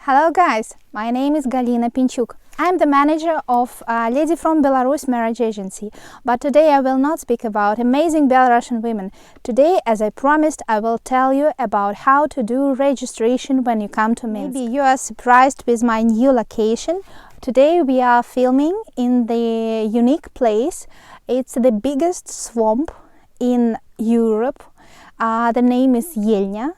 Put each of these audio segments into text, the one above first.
Hello guys, my name is Galina Pinchuk. I'm the manager of Lady from Belarus marriage agency, but today I will not speak about amazing Belarusian women. Today, as I promised, I will tell you about how to do registration when you come to Minsk. Maybe you are surprised with my new location. Today we are filming in the unique place. It's the biggest swamp in Europe. The name is Yelnya.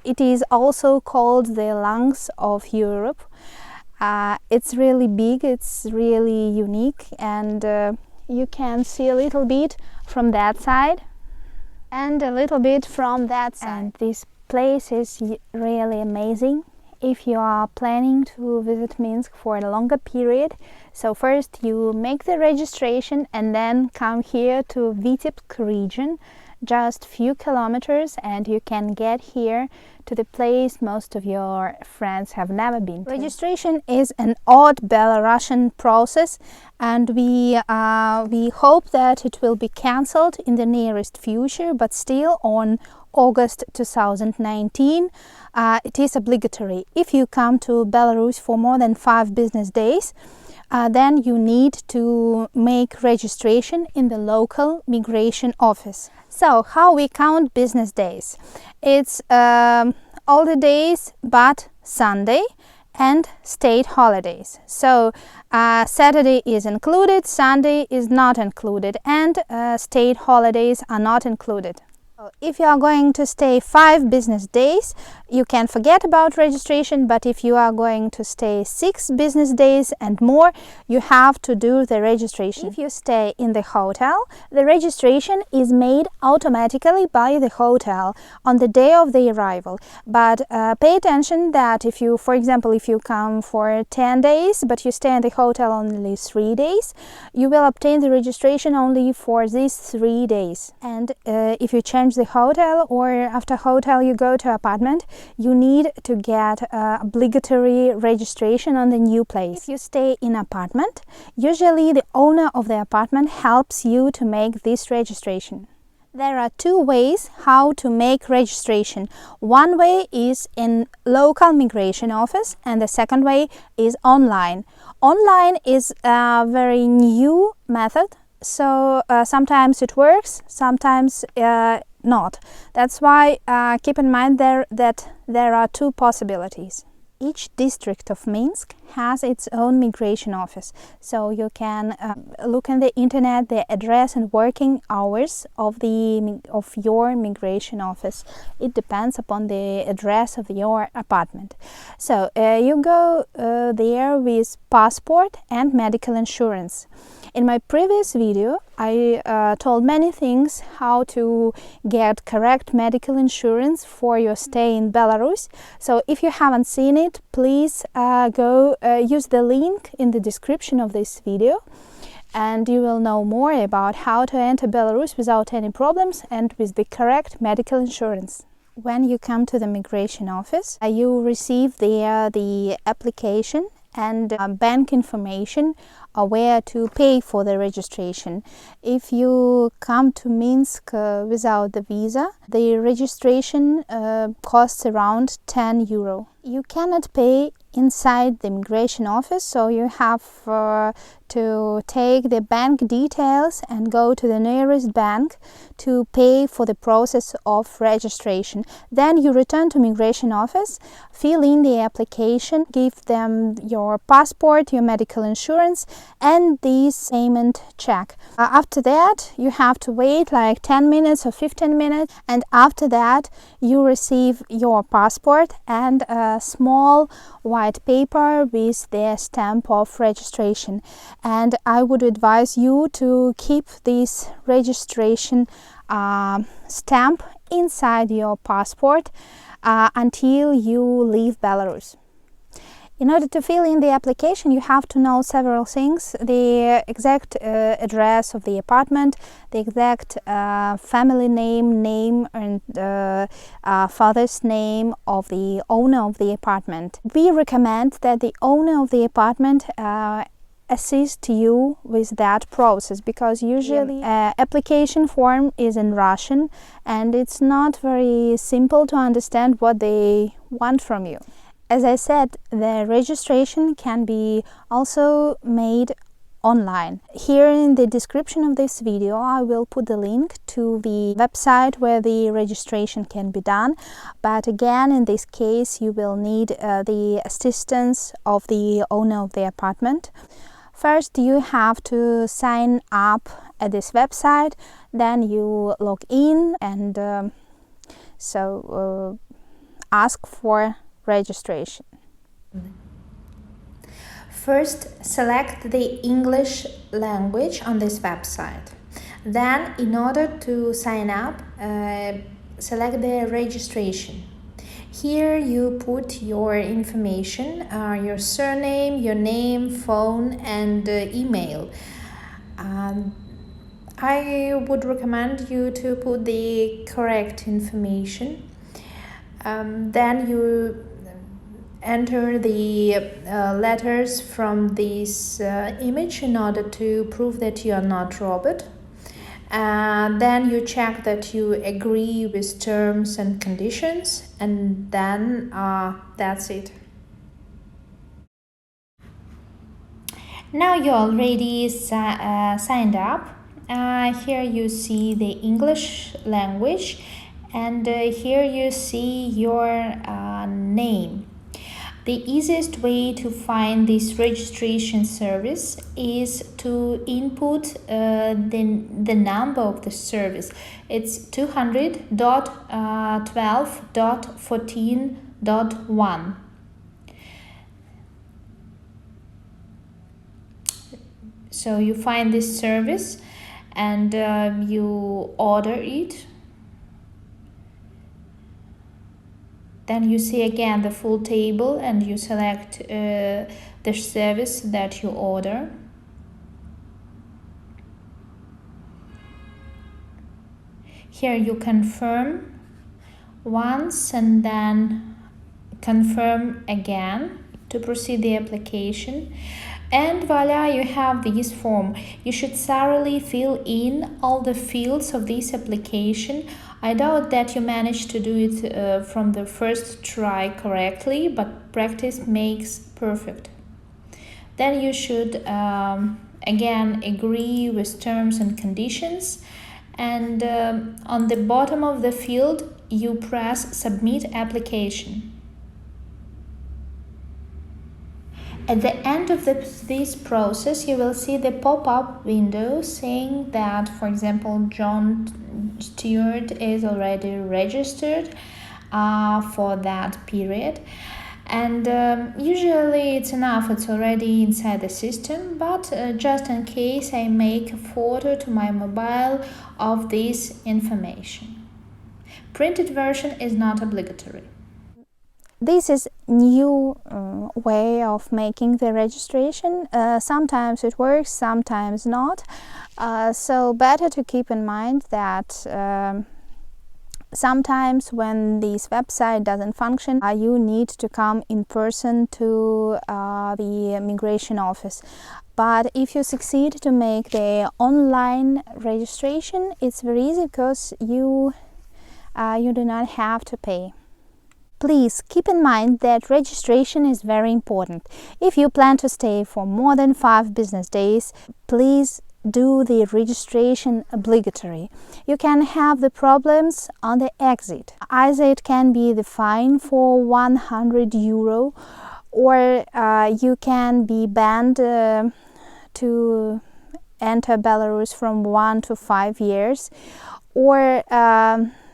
It is also called the lungs of Europe. It's really big, it's really unique, and you can see a little bit from that side and a little bit from that side. And this place is really amazing if you are planning to visit Minsk for a longer period. So first you make the registration and then come here to Vitebsk region, just few kilometers, and you can get here to the place most of your friends have never been to. Registration is an odd Belarusian process, and we hope that it will be cancelled in the nearest future, but still on August 2019 it is obligatory. If you come to Belarus for more than 5 business days, then you need to make registration in the local migration office. So, how we count business days? It's all the days but Sunday and state holidays. So, Saturday is included, Sunday is not included, and state holidays are not included. If you are going to stay 5 business days, you can forget about registration, but if you are going to stay 6 business days and more, you have to do the registration. If you stay in the hotel, the registration is made automatically by the hotel on the day of the arrival. But pay attention that if you, for example, if you come for 10 days, but you stay in the hotel only 3 days, you will obtain the registration only for these 3 days. And if you change the hotel, or after hotel you go to apartment, you need to get obligatory registration on the new place. If you stay in apartment, usually the owner of the apartment helps you to make this registration. There are 2 ways how to make registration. One way is in local migration office, and the second way is online. Online is a very new method, so sometimes it works, sometimes not. That's why keep in mind that there are 2 possibilities. Each district of Minsk has its own migration office, so you can look on the internet the address and working hours of your migration office. It depends upon the address of your apartment. So you go there with passport and medical insurance. In my previous video, I told many things how to get correct medical insurance for your stay in Belarus. So if you haven't seen it, please go use the link in the description of this video, and you will know more about how to enter Belarus without any problems and with the correct medical insurance. When you come to the migration office, you receive there the application and bank information where to pay for the registration. If you come to Minsk without the visa, the registration costs around 10 euro. You cannot pay inside the immigration office, so you have to take the bank details and go to the nearest bank to pay for the process of registration. Then you return to immigration office, fill in the application, give them your passport, your medical insurance, and this payment check. After that, you have to wait like 10 minutes or 15 minutes, and after that you receive your passport and a small white paper with the stamp of registration. And I would advise you to keep this registration stamp inside your passport until you leave Belarus. In order to fill in the application, you have to know several things: the exact address of the apartment, the exact family name and father's name of the owner of the apartment. We recommend that the owner of the apartment assist you with that process, because usually application form is in Russian and it's not very simple to understand what they want from you. As I said, the registration can be also made online. Here in the description of this video I will put the link to the website where the registration can be done, but again in this case you will need the assistance of the owner of the apartment. First you have to sign up at this website, then you log in and ask for registration. First, select the English language on this website. Then, in order to sign up, select the registration. Here you put your information, your surname, your name, phone and email. I would recommend you to put the correct information. Then you enter the letters from this image in order to prove that you are not robot. Then you check that you agree with terms and conditions, and then that's it. Now you already signed up. Here you see the English language, and here you see your name. The easiest way to find this registration service is to input the number of the service. It's 200.12.14.1. So you find this service and you order it. Then you see again the full table and you select the service that you order. Here you confirm once and then confirm again to proceed the application. And voila, you have this form. You should thoroughly fill in all the fields of this application. I doubt that you managed to do it from the first try correctly, but practice makes perfect. Then you should again agree with terms and conditions, and on the bottom of the field you press Submit Application. At the end of this process, you will see the pop-up window saying that, for example, John Stewart is already registered for that period. And usually it's enough, it's already inside the system, but just in case I make a photo to my mobile of this information. Printed version is not obligatory. This is new way of making the registration. Sometimes it works, sometimes not. So better to keep in mind that sometimes when this website doesn't function, you need to come in person to the immigration office. But if you succeed to make the online registration, it's very easy because you do not have to pay. Please keep in mind that registration is very important. If you plan to stay for more than 5 business days, please do the registration obligatory. You can have the problems on the exit. Either it can be the fine for €100 or you can be banned to enter Belarus from 1 to 5 years, or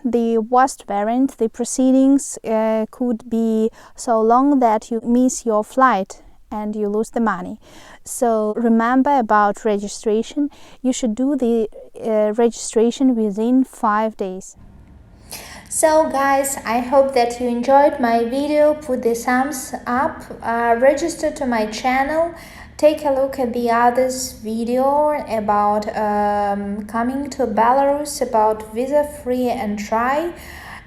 the worst variant, the proceedings could be so long that you miss your flight and you lose the money. So remember about registration. You should do the registration within 5 days. So guys, I hope that you enjoyed my video. Put the thumbs up, register to my channel. Take a look at the others video about coming to Belarus, about visa-free and try.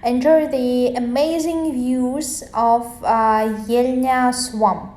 Enjoy the amazing views of Yelnya Swamp.